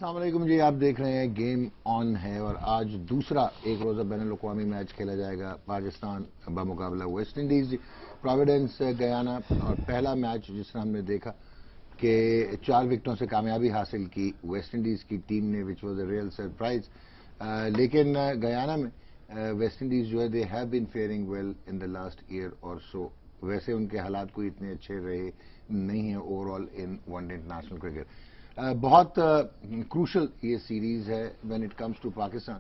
अस्सलाम वालेकुम जी, आप देख रहे हैं गेम ऑन है और आज दूसरा एक रोज़ा बैनुल अक़वामी मैच खेला जाएगा पाकिस्तान बमुकाबला वेस्ट इंडीज़ प्रोविडेंस गयाना। और पहला मैच जिसमें हमने देखा कि 4 विकेटों से कामयाबी हासिल की वेस्ट इंडीज़ की टीम ने, which was a real surprise. लेकिन गयाना में वेस्ट इंडीज़ जो है they have been faring well in the last year और सो। वैसे उनके हालात कोई इतने अच्छे रहे नहीं हैं overall in one day international cricket. बहुत क्रूशल ये सीरीज है when it comes to Pakistan,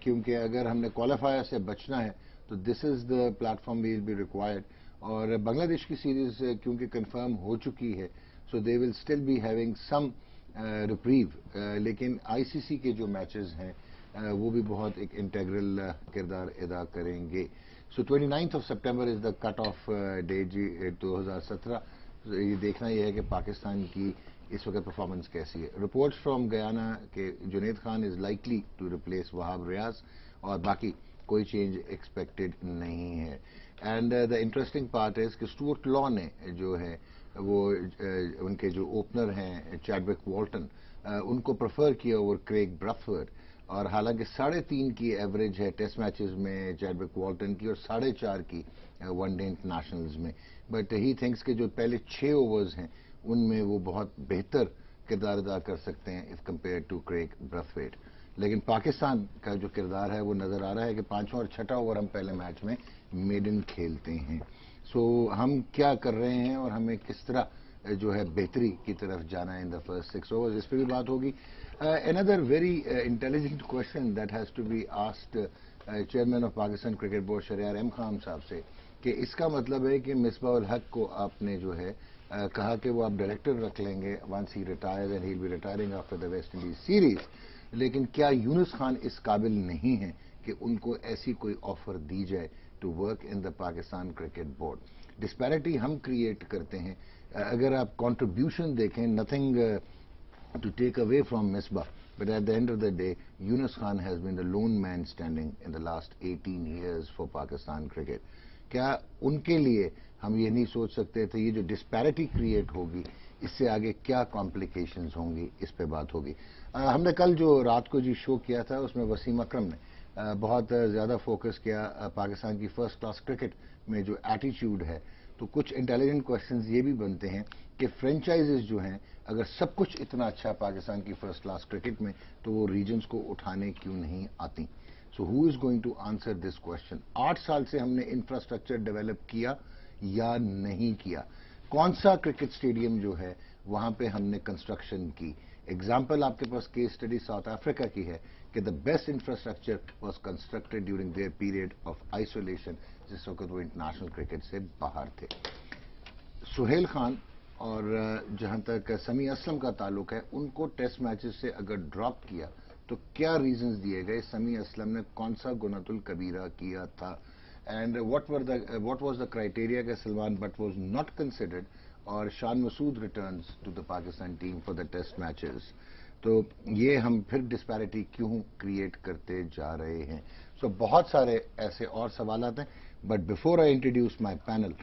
क्योंकि अगर हमने क्वालिफायर से बचना है तो this is the platform will be required. और बांग्लादेश की सीरीज क्योंकि कंफर्म हो चुकी है so they will still be having some reprieve, लेकिन आईसीसी के जो मैचेस हैं वो भी बहुत एक इंटेग्रल किरदार अदा करेंगे। So 29 September is the cut off date जी 2017। ये देखना यह है कि पाकिस्तान की इस वक्त परफॉर्मेंस कैसी है। रिपोर्ट्स फ्रॉम गयाना के Junaid Khan is likely to replace Wahab Riaz और बाकी कोई चेंज एक्सपेक्टेड नहीं है। एंड द इंटरेस्टिंग पार्ट है कि स्टुअर्ट लॉ ने जो है वो उनके जो ओपनर हैं चैडविक वॉल्टन उनको प्रेफर किया ओवर क्रेग ब्रथवर्थ। और हालांकि 3.5 की एवरेज है टेस्ट मैचेस में चैडविक वॉल्टन की और 4.5 की वनडे इंटरनेशनल्स में, बट ही थिंक्स के जो पहले 6 ओवर्स हैं उनमें वो बहुत बेहतर किरदार अदा कर सकते हैं इफ कंपेयर टू क्रेग ब्रथवेट। लेकिन पाकिस्तान का जो किरदार है वो नजर आ रहा है कि 5वां और 6वां ओवर हम पहले मैच में मेडन खेलते हैं। सो हम क्या कर रहे हैं और हमें किस तरह जो है बेहतरी की तरफ जाना है इन द फर्स्ट 6 ओवर्स, इस पर भी बात होगी। Another very intelligent question that has to be asked chairman of Pakistan cricket board Shahryar M Khan sahib से कि इसका मतलब है कि मिसबाह उल हक को आपने जो है कहा कि वो आप डायरेक्टर रख लेंगे once he retires and he will be retiring after the West Indies series, लेकिन क्या यूनुस खान इस काबिल नहीं है कि उनको ऐसी कोई ऑफर दी जाए to work in the Pakistan cricket board. Disparity हम क्रिएट करते हैं। अगर आप कंट्रीब्यूशन देखें, nothing to take away from Misbah, but at the end of the day, Yunus Khan has been the lone man standing in the last 18 years for Pakistan cricket. क्या उनके लिए हम ये नहीं सोच सकते थे ये जो डिस्पैरिटी क्रिएट होगी इससे आगे क्या कॉम्प्लिकेशंस होंगी, इस पे बात होगी। हमने कल जो रात को जी शो किया था उसमें वसीम अकरम ने बहुत ज़्यादा फोकस किया पाकिस्तान की फर्स्ट क्लास क्रिकेट में जो एटीट्यूड है। तो कुछ इंटेलिजेंट क्वेश्चंस ये भी बनते हैं कि फ्रेंचाइजेस जो हैं अगर सब कुछ इतना अच्छा पाकिस्तान की फर्स्ट क्लास क्रिकेट में तो वो रीजन्स को उठाने क्यों नहीं आती। So who is going to answer this question. 8 साल से हमने इंफ्रास्ट्रक्चर डेवलप किया या नहीं किया, कौन सा क्रिकेट स्टेडियम जो है वहां पे हमने कंस्ट्रक्शन की। एग्जाम्पल आपके पास केस स्टडी साउथ अफ्रीका की है कि the best infrastructure was constructed during their period of isolation, जिस वक्त वो इंटरनेशनल क्रिकेट से बाहर थे। सुहेल खान और जहां तक समी असलम का ताल्लुक है उनको टेस्ट मैचेस से अगर ड्रॉप किया तो क्या रीजंस दिए गए, समी असलम ने कौन सा गुनातुल कबीरा किया था, and what was the criteria के Salman Butt was not considered और Shan Masood returns to the Pakistan team for the test matches. तो ये हम फिर डिस्पैरिटी क्यों क्रिएट करते जा रहे हैं। सो बहुत सारे ऐसे और सवाल हैं, but before I introduce my panel,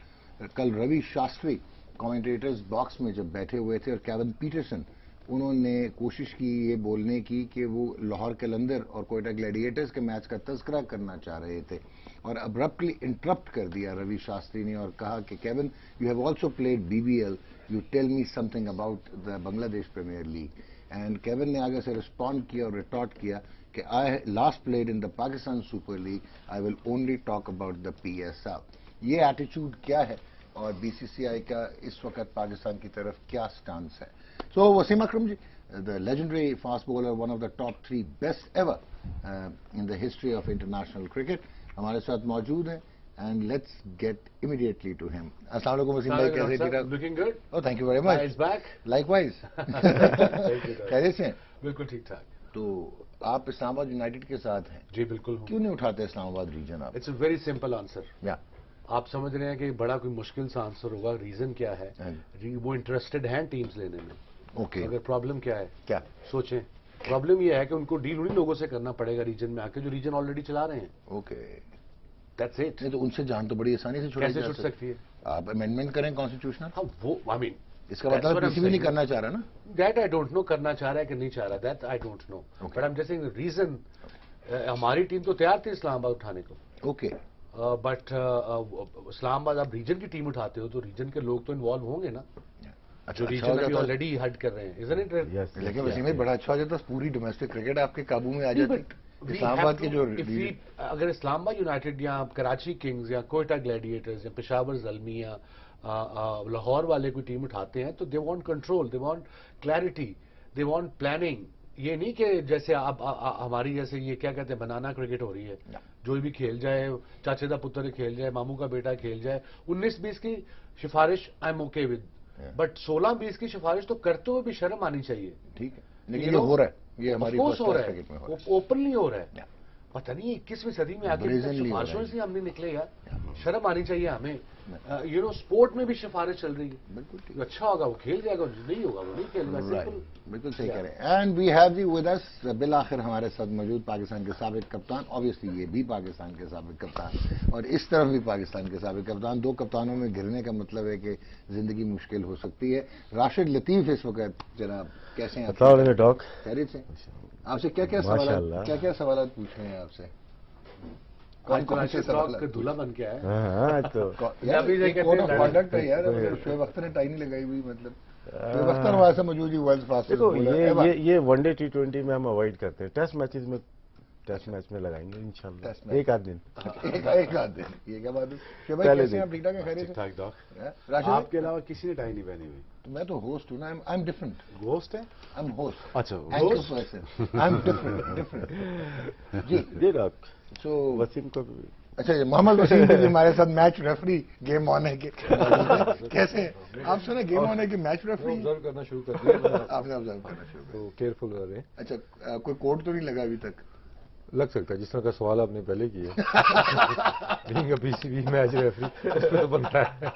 कल रवि शास्त्री कमेंटेटर्स बॉक्स में जब बैठे हुए थे और केविन पीटरसन उन्होंने कोशिश की ये बोलने की कि वो लाहौर कलंदर और कोयटा ग्लैडिएटर्स के मैच का तज़किरा करना चाह रहे थे और अब्रप्टली इंटरप्ट कर दिया रवि शास्त्री ने और कहा कि Kevin you have also played BBL, you tell me something about the Bangladesh Premier League. And Kevin ने आगे से रिस्पॉन्ड किया और रिटॉर्ट किया कि I last played in the Pakistan Super League, I will only talk about the PSL। ये attitude क्या है और बीसीसीआई का इस वक्त पाकिस्तान की तरफ क्या स्टांस है। So Wasim Akram ji, the legendary fast bowler, one of the top 3 best ever in the history of international cricket, हमारे साथ मौजूद हैं and let's get immediately to him. अस्सलाम वालेकुम वसीम भाई, कैसे हैं? Looking good. Oh thank you very much. Is back likewise. कैसे हैं? बिल्कुल ठीक ठाक। तो आप इस्लामाबाद यूनाइटेड के साथ हैं जी बिल्कुल। क्यों नहीं उठाते इस्लामाबाद रीजन आप? It's a very simple answer. या आप समझ रहे हैं कि बड़ा कोई मुश्किल सा आंसर होगा। रीजन क्या है, वो इंटरेस्टेड हैं टीम्स लेने में। ओके अगर प्रॉब्लम क्या है, क्या सोचें। प्रॉब्लम ये है कि उनको डील उन्हीं लोगों से करना पड़ेगा रीजन में आके जो रीजन ऑलरेडी चला रहे हैं। Okay that's it. नहीं तो उनसे जान तो बड़ी आसानी से छुड़ाई कैसे जा छुट सकती है? आप अमेंडमेंट करें कॉन्स्टिट्यूशनल। हाँ वो आई मीन اس کا مطلب کسی بھی نہیں کرنا چاہ رہا نا. That I don't know کرنا چاہ رہا ہے کہ نہیں چاہ رہا, that I don't know. But I'm just saying the reason, ہماری ٹیم تو تیار تھی اسلام آباد اٹھانے کو. اوکے. بٹ اسلام آباد آپ ریجن کی ٹیم اٹھاتے ہو تو ریجن کے لوگ تو انوالو ہوں گے نا, جو ریجن ابھی آلریڈی ہٹ کر رہے ہیں. لیکن وسیم بھائی بڑا اچھا ہو جاتا, پوری ڈومیسٹک کرکٹ آپ کے قابو میں آ جاتی. اسلام آباد کے جو اگر اسلام آباد یونائٹیڈ یا کراچی کنگز یا کوئٹہ گلیڈیٹرز یا پشاور زلمی یا لاہور والے کوئی ٹیم اٹھاتے ہیں تو they want control, they want clarity, they want planning. یہ نہیں کہ جیسے اب ہماری جیسے یہ کیا کہتے ہیں بنانا کرکٹ ہو رہی ہے, جو بھی کھیل جائے, چاچے دا پتر کھیل جائے, ماموں کا بیٹا کھیل جائے. 19-20 کی سفارش I am okay with, but 16-20 کی سفارش تو کرتے ہوئے بھی شرم آنی چاہیے. ٹھیک ہے, لیکن یہ ہو رہا ہے, یہ ہماری ہو رہا ہے, اوپنلی ہو رہا ہے. پتہ نہیں 21ویں صدی میں آگے سفارشوں سے ہم نہیں نکلے یار, شرم آنی چاہیے ہمیں. اسپورٹ میں بھی سفارش چل رہی ہے. بالکل اچھا ہوگا وہ کھیل جائے گا, نہیں ہوگا وہ نہیں کھیل گا. بالکل صحیح کہہ رہے ہیں. And we have the with us, بالآخر ہمارے ساتھ موجود پاکستان کے سابق کپتان, obviously یہ بھی پاکستان کے سابق کپتان اور اس طرف بھی پاکستان کے سابق کپتان. دو کپتانوں میں گرنے کا مطلب ہے کہ زندگی مشکل ہو سکتی ہے. راشد لطیف اس وقت جناب کیسے ہیں آپ؟ خیریت سے. آپ سے کیا سوالات پوچھے ہیں آپ سے؟ کون سے سوال کا دھلا بن کے آیا کانڈکٹ ہے یار. شعیب اختر نے ٹائی نہیں لگائی ہوئی, مطلب شعیب اختر وہاں سے موجود ہی ورلڈ فاسٹسٹ. یہ ون ڈے T20 میں ہم اوائڈ کرتے ہیں, ٹیسٹ میچز میں ٹیسٹ میچ میں لگائیں گے انشاءاللہ ایک آدھ دن. یہ کیا بات ہے شعیب بھائی, کیسے ہیں آپ؟ ٹھیک ٹھاک ہیں, خیریت سے؟ آپ کے علاوہ کسی نے ٹائی نہیں پہنی ہوئی. میں تو ہوسٹ ہوں نا, آئی ایم ڈفرنٹ. ہوسٹ ہے, آئی ایم ہوسٹ. اچھا آئی ایم ڈفرنٹ. جی ڈاکٹر. سو وسیم کو اچھا جی, محمد وسیم بھی ہمارے ساتھ میچ ریفری گیم آن ہے کے. کیسے آپ سنا گیم آن ہے کہ میچ ریفری آبزرو کرنا شروع کر دیا. آپ نے آبزرو کرنا شروع کر, تو کیئرفل رہ رہے ہیں. اچھا کوئی کوڈ تو نہیں لگا ابھی تک؟ لگ سکتا ہے, جس طرح کا سوال آپ نے پہلے کیا being a PCB match referee اس پہ تو بنتا ہے.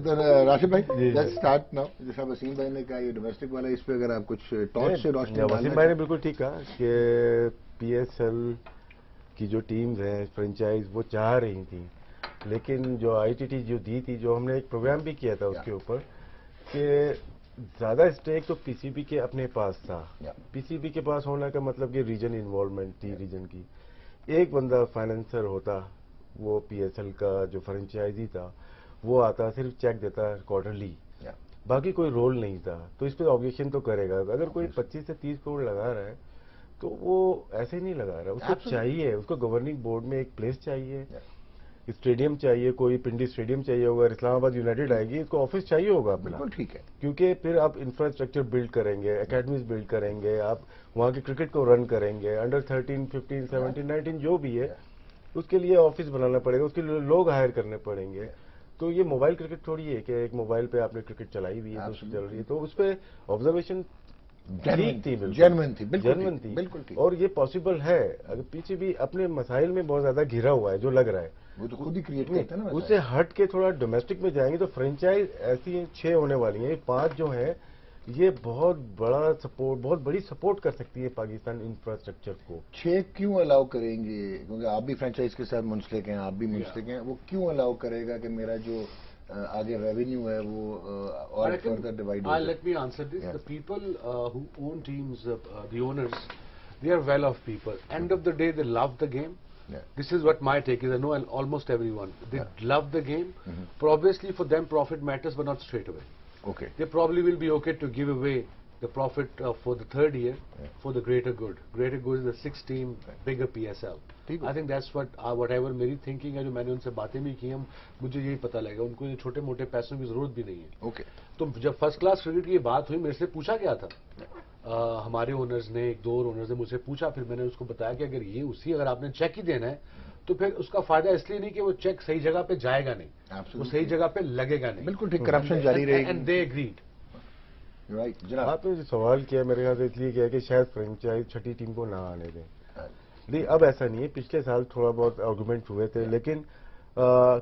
تو راشد بھائی لیٹس اسٹارٹ ناؤ. جیسا وسیم بھائی نے کہا یہ ڈومیسٹک والا, اس پہ اگر آپ کچھ ٹاس سے روشنی. وسیم بھائی نے بالکل ٹھیک کہا کہ PSL کی جو ٹیمز ہیں فرینچائز وہ چاہ رہی تھیں, لیکن جو ITT جو دی تھی, جو ہم نے ایک پروگرام بھی کیا تھا اس کے اوپر, کہ زیادہ اسٹیک تو PCB کے اپنے پاس تھا. PCB کے پاس ہونے کا مطلب کہ ریجن انوالومنٹ تھی ریجن کی. ایک بندہ فائنینسر ہوتا, وہ PSL کا جو فرینچائزی تھا وہ آتا صرف چیک دیتا کوارٹرلی, باقی کوئی رول نہیں تھا. تو اس پہ آبجیکشن تو کرے گا. اگر کوئی 25 سے 30 کروڑ لگا رہا ہے تو وہ ایسے نہیں لگا رہا, اس کو چاہیے, اس کو گورننگ بورڈ میں ایک پلیس چاہیے, اسٹیڈیم چاہیے, کوئی پنڈی اسٹیڈیم چاہیے ہوگا, اسلام آباد یونائٹیڈ آئے گی اس کو آفس چاہیے ہوگا اپنا. ٹھیک ہے, کیونکہ پھر آپ انفراسٹرکچر بلڈ کریں گے, اکیڈمیز بلڈ کریں گے, آپ وہاں کی کرکٹ کو رن کریں گے, انڈر 13, 15, 17, 19 جو بھی ہے اس کے لیے آفس بنانا پڑے گا, اس کے لیے لوگ ہائر کرنے پڑیں گے. تو یہ موبائل کرکٹ تھوڑی ہے کہ ایک موبائل پہ آپ نے کرکٹ چلائی ہوئی ہے, چل رہی ہے. تو اس پہ آبزرویشن جینوئن تھی, بالکل. اور یہ پاسبل ہے اگر PCB اپنے مسائل میں بہت زیادہ گھرا ہوا ہے, جو لگ رہا ہے وہ تو خود ہی کریٹ کرتا ہے نا. اس سے ہٹ کے تھوڑا ڈومیسٹک میں جائیں گے تو فرینچائز ایسی 6 ہونے والی ہیں, 5 جو ہیں یہ بہت بڑا سپورٹ, بہت بڑی سپورٹ کر سکتی ہے پاکستان انفراسٹرکچر کو. 6 کیوں الاؤ کریں گے؟ کیونکہ آپ بھی فرینچائز کے ساتھ منسلک ہیں, آپ بھی منسلک ہیں. وہ کیوں الاؤ کرے گا کہ میرا جو آگے ریونیو ہے وہ اور further divide who? Let me answer this. The people who own teams, the owners, they are well off people. End of the day, they love the game. This is what my take is. I know almost everyone. They love the game. Obviously, for them, profit matters, but not straight away. Okay. They probably will be okay to give away the profit for the third year for the greater good. Greater good is the 6-team bigger PSL. I think that's what whatever میری thinking ہے, جو میں نے ان سے باتیں بھی کی ہیں, مجھے یہی پتہ لگا ان کو یہ چھوٹے موٹے پیسوں کی ضرورت بھی نہیں ہے. Okay. تو جب فرسٹ کلاس کرکٹ کی یہ بات ہوئی, میرے سے پوچھا گیا تھا, ہمارے اونرز نے, ایک دو اونرز نے مجھ سے پوچھا, پھر میں نے اس کو بتایا کہ اگر یہ اگر آپ نے چیک ہی دینا ہے تو پھر اس کا فائدہ اس لیے نہیں کہ وہ چیک صحیح جگہ پہ جائے گا نہیں, وہ صحیح جگہ پہ لگے گا نہیں. بالکل ٹھیک, کرپشن جاری رہے گی. And they agreed. آپ نے جو سوال کیا میرے خیال سے اس لیے کیا کہ شاید فرینچائز چھٹی ٹیم کو نہ آنے دیں. نہیں, اب ایسا نہیں ہے. پچھلے سال تھوڑا بہت آرگومنٹ ہوئے تھے, لیکن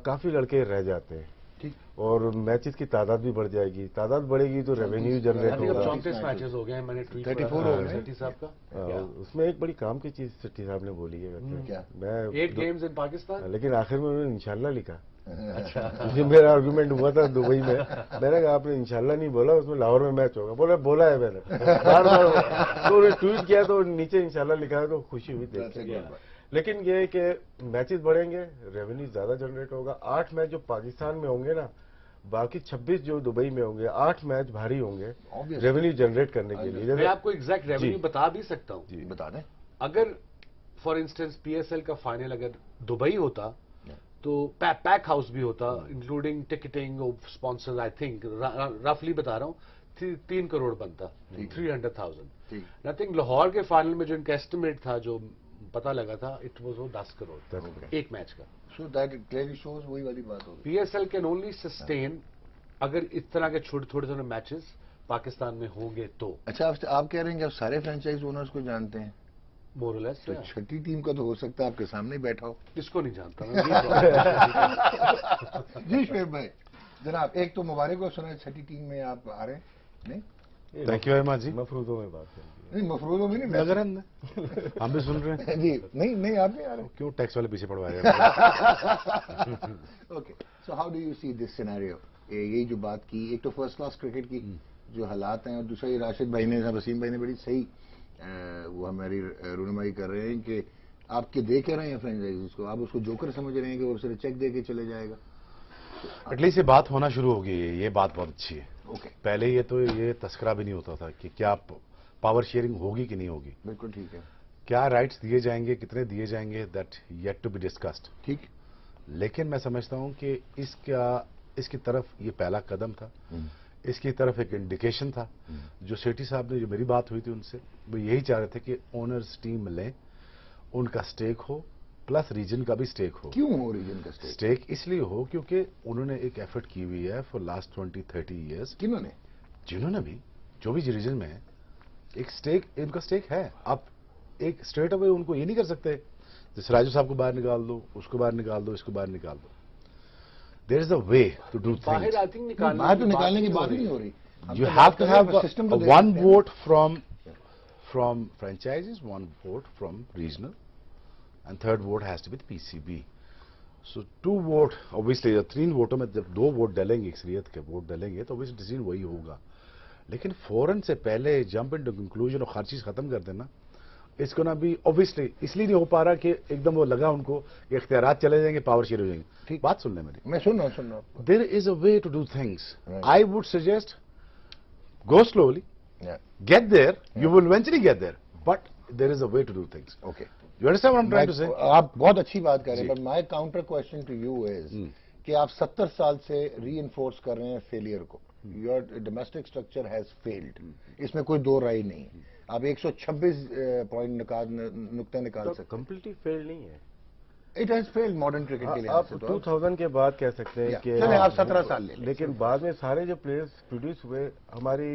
کافی لڑکے رہ جاتے ہیں اور میچز کی تعداد بھی بڑھ جائے گی. تعداد بڑھے گی تو ریونیو جنریٹ ہوگا. 34 میچز ہو گئے ہیں, میں نے ٹویٹ 34 ہو گئے سٹی صاحب کا. اس میں ایک بڑی کام کی چیز سٹی صاحب نے بولی ہے, کیا؟ میں 8 گیمز ان پاکستان, لیکن آخر میں انہوں نے انشاءاللہ لکھا. ये मेरा आर्गुमेंट हुआ था दुबई में, मैंने कहा आपने इंशाल्लाह नहीं बोला, उसमें लाहौर में मैच होगा, बोला है मैंने बार बार। तो उन्होंने ट्वीट किया तो नीचे इंशाल्लाह लिखा है, तो खुशी हुई देख के। लेकिन ये है कि मैचेस बढ़ेंगे, रेवेन्यू ज्यादा जनरेट होगा। 8 मैच जो पाकिस्तान में होंगे ना, बाकी 26 जो दुबई में होंगे, 8 मैच भारी होंगे रेवेन्यू जनरेट करने के लिए। मैं आपको एग्जैक्ट रेवेन्यू बता भी सकता हूँ। बता दें। अगर फॉर इंस्टेंस पीएसएल का फाइनल अगर दुबई होता तो पैक हाउस भी होता, इंक्लूडिंग टिकटिंग और स्पॉन्सर्स, आई थिंक रफली बता रहा हूँ 3 करोड़ बनता, 300,000। आई थिंक लाहौर के फाइनल में जो इनका एस्टिमेट था, जो पता लगा था, इट वाज 10 करोड़ एक मैच का। सो दैट क्लियरली शोज वही वाली बात होगी। पीएसएल कैन ओनली सस्टेन अगर इस तरह के छोटे मैचेस पाकिस्तान में होंगे तो। अच्छा, आप कह रहे हैं कि आप सारे फ्रेंचाइज ओनर्स को जानते हैं? मोर और लेस। तो छठी टीम का तो हो सकता है आपके सामने ही बैठा हो। इसको नहीं जानता जी शुएब भाई, जनाब एक तो मुबारक हो, सुना छठी टीम में आप आ रहे हैं? नहीं, थैंक यू वेरी मच जी। मफरूदों में बात करेंगे। नहीं मफरूदों में नहीं, नगर हम भी सुन रहे हैं जी। नहीं आप नहीं आ रहे। क्यों टैक्स वाले पीछे पड़वा रहे हैं? Okay, so how do you see this scenario? यही जो बात की, एक तो फर्स्ट क्लास क्रिकेट की जो हालात हैं, और दूसरा ये राशिद भाई ने, वसीम भाई ने बड़ी सही वो हमारी रहनुमाई कर रहे हैं कि आप दे के रहे हैं फ्रेंचाइजीज को, आप उसको जोकर समझ रहे हैं कि वो सिर्फ चेक दे के चले जाएगा। एटलीस्ट ये बात होना शुरू हो गई है, ये बात बहुत अच्छी है। ओके, पहले ये तस्करा भी नहीं होता था कि क्या पावर शेयरिंग होगी कि नहीं होगी। बिल्कुल ठीक है। क्या राइट्स दिए जाएंगे, कितने दिए जाएंगे, that yet to be discussed. ठीक। लेकिन मैं समझता हूं कि इसकी तरफ ये पहला कदम था, इसकी तरफ एक इंडिकेशन था। जो सेठी साहब ने, जो मेरी बात हुई थी उनसे, वो यही चाह रहे थे कि ओनर्स टीम लें, उनका स्टेक हो, प्लस रीजन का भी स्टेक हो। क्यों हो रीजन का स्टेक इसलिए हो क्योंकि उन्होंने एक एफर्ट की हुई है फॉर लास्ट 20-30 ईयर्स। किन्होंने? जिन्होंने भी, जो भी रीजन में है, एक स्टेक, इनका स्टेक है। आप एक स्ट्रेट अवे उनको ये नहीं कर सकते, जैसे राजू साहब को बाहर निकाल दो, उसको बाहर निकाल दो, इसको बाहर निकाल दो। There is a way to do things. बाहर आई थिंक निकालने की बात नहीं हो रही। You have to have one vote from franchises, one vote from regional, and third vote has to be the PCB. So 2 vote, obviously 3 वोटों में जब 2 वोट डालेंगे, अक्सरियत के वोट डालेंगे, तो obviously डिसीजन वही होगा। लेकिन फौरन से पहले जंप इन टू कंक्लूजन और हर चीज खत्म कर देना, इसको ना भी ऑब्वियसली इसलिए नहीं हो पा रहा कि एकदम वो लगा उनको कि इख्तियारात चले जाएंगे, पावर शेयर हो जाएंगे। ठीक, बात सुन ले मेरी। मैं सुन रहा हूँ। There is a way to do things. I would suggest go slowly, get there, you will eventually get there, but there is a way to do things. Okay. You understand what I'm trying to say? आप बहुत अच्छी बात कर रहे हैं, but my counter question to you is कि आप 70 साल से reinforce कर रहे हैं फेलियर को। Your domestic structure has failed. इसमें कोई दो राय नहीं। आप 126 पॉइंट नुक्ते निकाल सकते। कंप्लीटली फेल नहीं है। It has failed modern cricket के लिए। आप 2000 के बाद कह सकते हैं कि चलिए आप 17 साल ले। लेकिन बाद में सारे जो प्लेयर्स प्रोड्यूस हुए, हमारी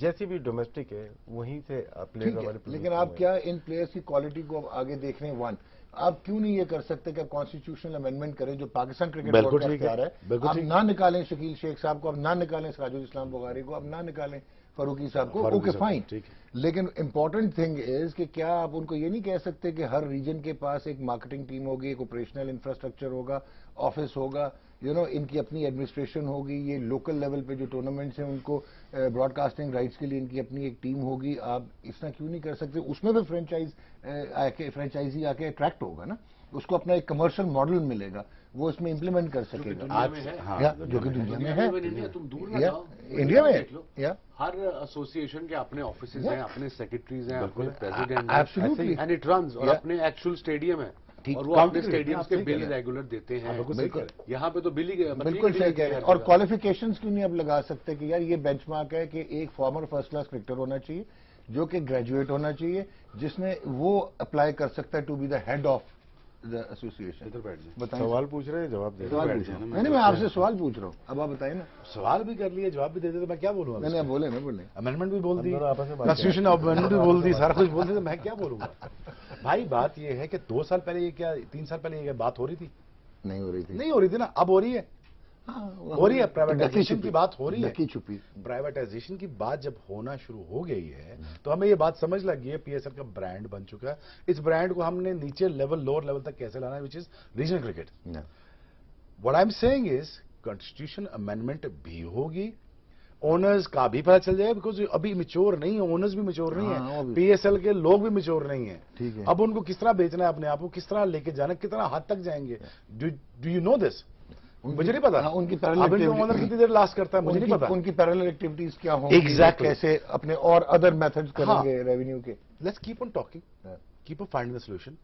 जैसी भी डोमेस्टिक है वहीं से प्लेयर्स हमारे। लेकिन आप क्या इन प्लेयर्स की क्वालिटी को आगे देख रहे हैं? वन, आप क्यों नहीं ये कर सकते कि कॉन्स्टिट्यूशनल अमेंडमेंट करें जो पाकिस्तान क्रिकेट बोर्ड का इख्तियार है? आप ना निकालें शकील शेख साहब को, अब ना निकालें सिराजुल इस्लाम बुखारी को, अब ना निकालें फरूकी साहब को। ओके फाइन, लेकिन इंपॉर्टेंट थिंग इज कि क्या आप उनको ये नहीं कह सकते कि हर रीजन के पास एक मार्केटिंग टीम होगी, एक ऑपरेशनल इंफ्रास्ट्रक्चर होगा, ऑफिस होगा, इनकी अपनी एडमिनिस्ट्रेशन होगी, ये लोकल लेवल पे जो टूर्नामेंट्स हैं उनको ब्रॉडकास्टिंग राइट्स के लिए इनकी अपनी एक टीम होगी। आप इतना क्यों नहीं कर सकते? उसमें भी फ्रेंचाइजी आके अट्रैक्ट होगा ना, उसको अपना एक कमर्शियल मॉडल मिलेगा, वो इसमें इंप्लीमेंट कर सकेगा। जो कि दुनिया में है। तुम दूर ना जाओ, इंडिया में हर एसोसिएशन के अपने ऑफिसेज हैं, अपने सेक्रेटरीज हैं, अपने president absolutely, and it runs, और अपने एक्चुअल स्टेडियम है, और वो अपने स्टेडियम के बिल रेगुलर देते हैं। यहाँ पे तो बिल ही बिल्कुल सही कह रहे हैं। और क्वालिफिकेशंस क्यों नहीं अब लगा सकते कि यार ये बेंचमार्क है कि एक फॉर्मर फर्स्ट क्लास क्रिकेटर होना चाहिए, जो कि ग्रेजुएट होना चाहिए, जिसने वो अप्लाई कर सकता है to be the head of the association. बताइए, सवाल पूछ रहे हैं, जवाब दे रहे हैं। नहीं, मैं आपसे सवाल पूछ रहा हूँ, अब आप बताइए ना। सवाल भी कर लिए, जवाब भी दे दे, तो मैं क्या बोलूंगा? नहीं, बोले ना, बोले। अमेंडमेंट भी बोल दी, कॉन्स्टिट्यूशन अमेंडमेंट भी बोल दी, सारा कुछ बोल दी, तो मैं क्या बोलूंगा? भाई बात ये है कि 2 साल पहले ये क्या, 3 साल पहले ये बात हो रही थी? नहीं हो रही थी। नहीं हो रही थी ना, अब हो रही है। हो रही है, प्राइवेटाइजेशन की बात हो रही है। छुपी प्राइवेटाइजेशन की बात जब होना शुरू हो गई है तो हमें ये बात समझ लगी है, पीएसएल का ब्रांड बन चुका है। इस ब्रांड को हमने नीचे लेवल, लोअर लेवल तक कैसे लाना है, which is regional cricket. what I'm saying is constitution amendment भी होगी, ओनर्स का भी पता चल जाएगा, बिकॉज अभी मेच्योर नहीं है, ओनर्स भी मेच्योर नहीं हाँ, है, पीएसएल के लोग भी मेच्योर नहीं है. ठीक है. अब उनको किस तरह बेचना है अपने आप को, किस तरह लेके जाना, कितना हद तक जाएंगे, डू यू नो दिस? मुझे नहीं पता. उनकी अब इनका ओनर कितनी देर लास्ट करता है मुझे नहीं पता. उनकी पैरेलल एक्टिविटीज क्या होंगी, Exactly. कैसे अपने और अदर मेथड्स करेंगे रेवेन्यू के. Let's keep on talking, keep on finding the solution.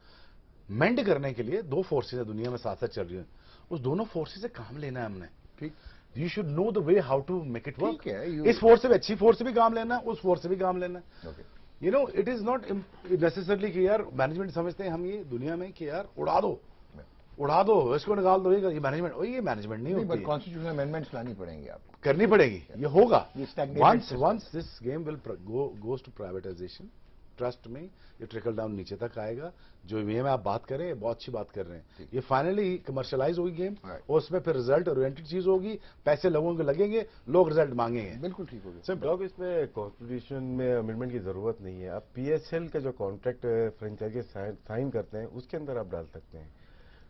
Mend करने के लिए दो फोर्सेज है दुनिया में साथ साथ चल रही है, उस दोनों फोर्सेज से काम लेना है हमने. ठीक. You should know the way how to make it work. ठीक है, इस फोर्स से भी अच्छी फोर्स से भी काम लेना है, उस फोर्स से भी काम लेना है. Okay. You know it is not necessarily कि यार मैनेजमेंट समझते हैं हम ये दुनिया में कि यार उड़ा दो इसको निकाल दो, ये मैनेजमेंट, ये मैनेजमेंट नहीं होती बट है. कॉन्स्टिट्यूशनल अमेंडमेंट्स लानी पड़ेंगी आपको. करनी पड़ेगी, ये होगा. ये stagnated once this game will goes to privatization, trust में ये ट्रिकल डाउन नीचे तक आएगा. जो ये में आप बात कर रहे हैं बहुत अच्छी बात कर रहे हैं, ये फाइनली कमर्शलाइज होगी गेम, और उसमें फिर रिजल्ट ओरिएंटेड चीज होगी, पैसे लोगों को लगेंगे, लोग रिजल्ट मांगेंगे. बिल्कुल ठीक होगी. सर डॉग, इसमें कॉन्स्टिट्यूशन में अमेंडमेंट की जरूरत नहीं है. आप पीएसएल का जो कॉन्ट्रैक्ट फ्रेंचाइजी साइन करते हैं उसके अंदर आप डाल सकते हैं,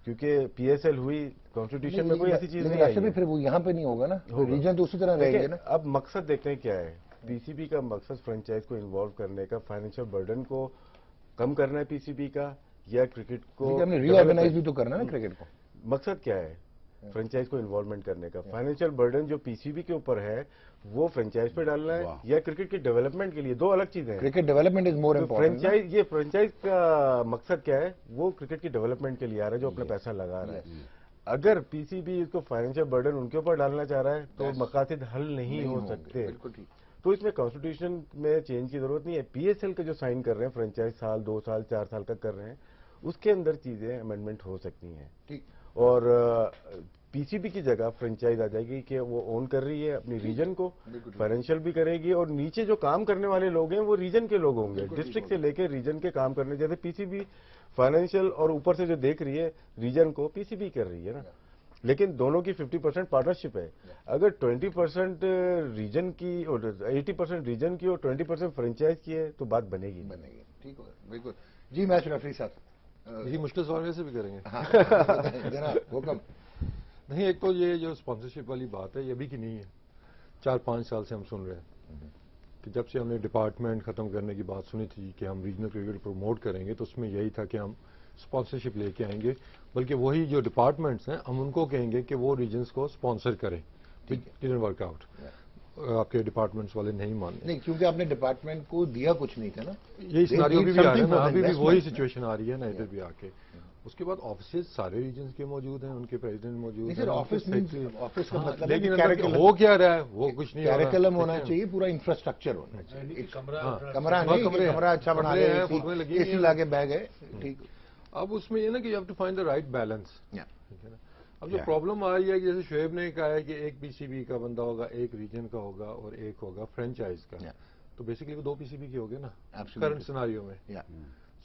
क्योंकि पीएसएल हुई, कॉन्स्टिट्यूशन में कोई ऐसी चीज नहीं ऐसे भी आई. फिर वो यहाँ पे नहीं होगा ना, रीजन तो उसी तरह रहेंगे ना. अब मकसद देखते हैं क्या है. पीसीबी का मकसद फ्रेंचाइज को इन्वॉल्व करने का, फाइनेंशियल बर्डन को कम करना है पीसीबी का, या क्रिकेट को हमने रीऑर्गेनाइज भी तो करना है ना क्रिकेट को. मकसद क्या है फ्रेंचाइज को इन्वॉल्वमेंट करने का. फाइनेंशियल बर्डन जो पीसीबी के ऊपर है वो फ्रेंचाइज पे डालना है, या क्रिकेट के डेवलपमेंट के लिए, दो अलग चीजें हैं. Cricket development is more important. Franchise, ये फ्रेंचाइज का मकसद क्या है, वो क्रिकेट की डेवलपमेंट के लिए आ रहा है, जो अपना पैसा लगा रहा है. अगर पीसीबी इसको फाइनेंशियल बर्डन उनके ऊपर डालना चाह रहा है तो मकासद हल नहीं हो सकते. बिल्कुल ठीक. तो इसमें कॉन्स्टिट्यूशन में चेंज की जरूरत नहीं है. पीएसएल का जो साइन कर रहे हैं फ्रेंचाइज, साल 2 साल 4 साल का कर रहे हैं, उसके अंदर चीजें अमेंडमेंट हो सकती हैं. ठीक. और पीसीबी की जगह फ्रेंचाइज आ जाएगी कि वो ओन कर रही है अपनी रीजन को, फाइनेंशियल भी करेगी, और नीचे जो काम करने वाले लोग हैं वो रीजन के लोग होंगे, डिस्ट्रिक्ट से लेकर रीजन के काम करने. जैसे पीसीबी फाइनेंशियल और ऊपर से जो देख रही है रीजन को, पीसीबी कर रही है ना, लेकिन दोनों की 50% पार्टनरशिप है. अगर 20% रीजन की और 80% रीजन की और 20% फ्रेंचाइज की है तो बात बनेगी. ठीक होगा. बिल्कुल जी. मैच रेफरी साहब ये मुश्किल सवाल वैसे भी करेंगे. जनाब हुक्म. नहीं, एक तो ये जो स्पॉन्सरशिप वाली बात है ये अभी की नहीं है, 4-5 साल से हम सुन रहे हैं कि जब से हमने डिपार्टमेंट खत्म करने की बात सुनी थी कि हम रीजनल क्रिकेट प्रमोट करेंगे, तो उसमें यही था कि हम स्पॉन्सरशिप लेके आएंगे, बल्कि वही जो डिपार्टमेंट्स हैं हम उनको कहेंगे कि वो रीजन्स को स्पॉन्सर करें. Didn't work out. आपके डिपार्टमेंट्स वाले नहीं मानते. नहीं, क्योंकि आपने डिपार्टमेंट को दिया कुछ नहीं था ना. यही सिनेरियो भी आ रहा है ना, अभी भी वही सिचुएशन आ रही है ना इधर भी आके. उसके बाद ऑफिस सारे रीजन्स के मौजूद हैं, उनके प्रेसिडेंट मौजूद हैं. ऑफिस का मतलब लेकिन हो क्या रहा है वो कुछ नहीं. कैरिकुलम होना चाहिए, पूरा इंफ्रास्ट्रक्चर होना चाहिए. कमरा नहीं, कमरा अच्छा बना रहे, एसी लाके बैग है. ठीक. अब उसमें ये ना कि you have to find the right balance. ठीक है ना. अब जो प्रॉब्लम आ रही है कि जैसे शोएब ने कहा है कि एक पीसीबी का बंदा होगा, एक रीजन का होगा और एक होगा फ्रेंचाइज का. तो बेसिकली वो 2 पीसीबी के हो गए ना करंट सिनेरियो में.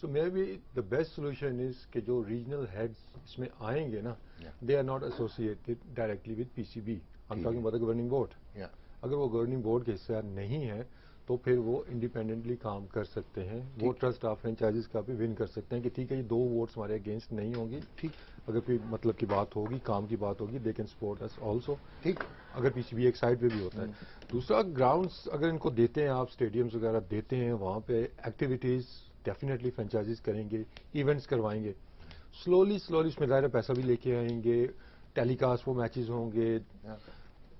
So may be the best solution is कि जो रीजनल हेड्स इसमें आएंगे ना, they are not associated directly with PCB. I am talking about the governing board. अगर वो गवर्निंग बोर्ड के हिस्सा नहीं है तो फिर वो इंडिपेंडेंटली काम कर सकते हैं. वो ट्रस्ट ऑफ फ्रेंचाइजीज का भी विन कर सकते हैं कि ठीक है ये 2 वोट्स हमारे अगेंस्ट नहीं होंगी. ठीक. अगर कोई मतलब की बात होगी, काम की बात होगी, they can support us also. ठीक. अगर पीसीबी एक साइड पे भी होता है. दूसरा, ग्राउंड्स अगर इनको देते हैं आप, स्टेडियम्स वगैरह देते हैं, वहाँ पे एक्टिविटीज डेफिनेटली फ्रेंचाइजीज करेंगे, इवेंट्स करवाएंगे. स्लोली उसमें ज़ाहिर पैसा भी लेके आएंगे, टेलीकास्ट वो मैचेस होंगे,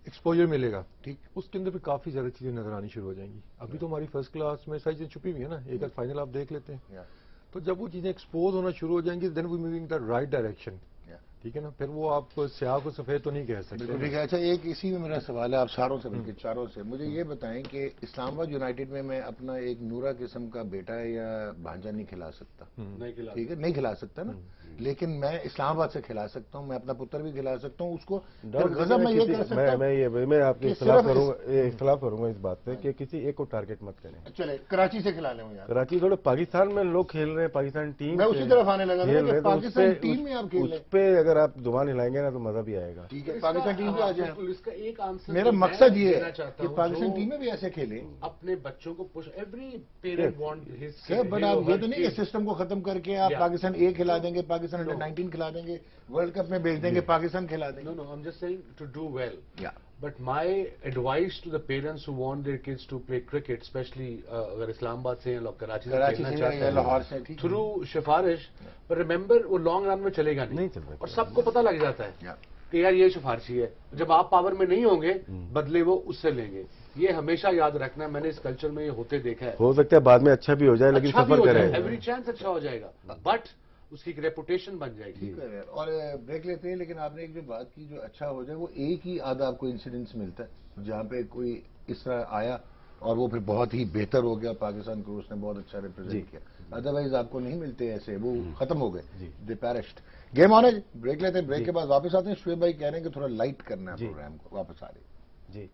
एक्सपोजर मिलेगा. ठीक. उसके अंदर भी काफी ज्यादा चीजें नजर आनी शुरू हो जाएंगी. अभी तो हमारी फर्स्ट क्लास में सारी चीजें छुपी हुई है ना, एक आध फाइनल आप देख लेते हैं. तो जब वो चीजें एक्सपोज होना शुरू हो जाएंगी, then we moving the right direction. ठीक है ना. फिर वो आप स्याह को सफेद तो नहीं कह सकते. ठीक है. अच्छा, एक इसी में मेरा सवाल है आप सारों से, बल्कि चारों से, मुझे ये बताएं कि इस्लामाबाद यूनाइटेड में मैं अपना एक नूरा किस्म का बेटा या भांजा नहीं खिला सकता. ठीक है, नहीं खिला सकता ना, लेकिन मैं इस्लामाबाद से खिला सकता हूँ, मैं अपना पुत्र भी खिला सकता हूँ उसको. गजब मैं ये कर सकता हूँ. मैं आपके इख्तिलाफ करूंगा इस बात पे कि किसी एक को टारगेट मत करें. चले कराची से खिला लें यार. कराची थोड़े पाकिस्तान में लोग खेल रहे हैं, पाकिस्तान टीम मैं उसी तरफ आने लगा. पाकिस्तान टीम में आप खेल रहे हैं, اگر آپ زبان ہلائیں گے نا تو مزہ بھی آئے گا. ٹھیک ہے پاکستان ٹیم بھی آ جائے. اس کا ایک آنسر میرا مقصد یہ ہے کہ پاکستان ٹیم میں بھی ایسے کھیلے. اپنے بچوں کو push every parent want his. But آپ یہ تو نہیں کہ سسٹم کو ختم کر کے آپ پاکستان اے کھلا دیں گے, پاکستان انڈر 19 کھلا دیں گے, ورلڈ کپ میں بھیج دیں گے, پاکستان کھلا دیں گے. No, I'm just saying to do well. Yeah. But my advice to the parents who want their kids to play cricket, especially اگر اسلام آباد سے یا کراچی سے کھیلنا چاہتے ہیں, لاہور سے, through سفارش, but remember وہ لانگ رن میں چلے گا نہیں, اور سب کو پتہ لگ جاتا ہے کہ یار یہ سفارشی ہے. جب آپ پاور میں نہیں ہوں گے بدلے وہ اس سے لیں گے. یہ ہمیشہ یاد رکھنا ہے, میں نے اس کلچر میں یہ ہوتے دیکھا ہے. ہو سکتا ہے بعد میں اچھا بھی ہو جائے لیکن سفر کرے, ایوری چانس اچھا ہو جائے گا, بٹ اس کی ایک ریپوٹیشن بن جائے گی. اور بریک لیتے ہیں, لیکن آپ نے ایک جو بات کی جو اچھا ہو جائے, وہ ایک ہی آدھا آپ کو انسیڈنس ملتا ہے جہاں پہ کوئی اس طرح آیا اور وہ پھر بہت ہی بہتر ہو گیا, پاکستان کو اس نے بہت اچھا ریپرزینٹ کیا. ادروائز آپ کو نہیں ملتے ایسے, وہ ختم ہو گئے, دے پیرشڈ. گیم آن ہے, بریک لیتے ہیں, بریک کے بعد واپس آتے ہیں. شعیب بھائی کہہ رہے ہیں کہ تھوڑا لائٹ کرنا ہے پروگرام کو, واپس آ رہے ہیں. جی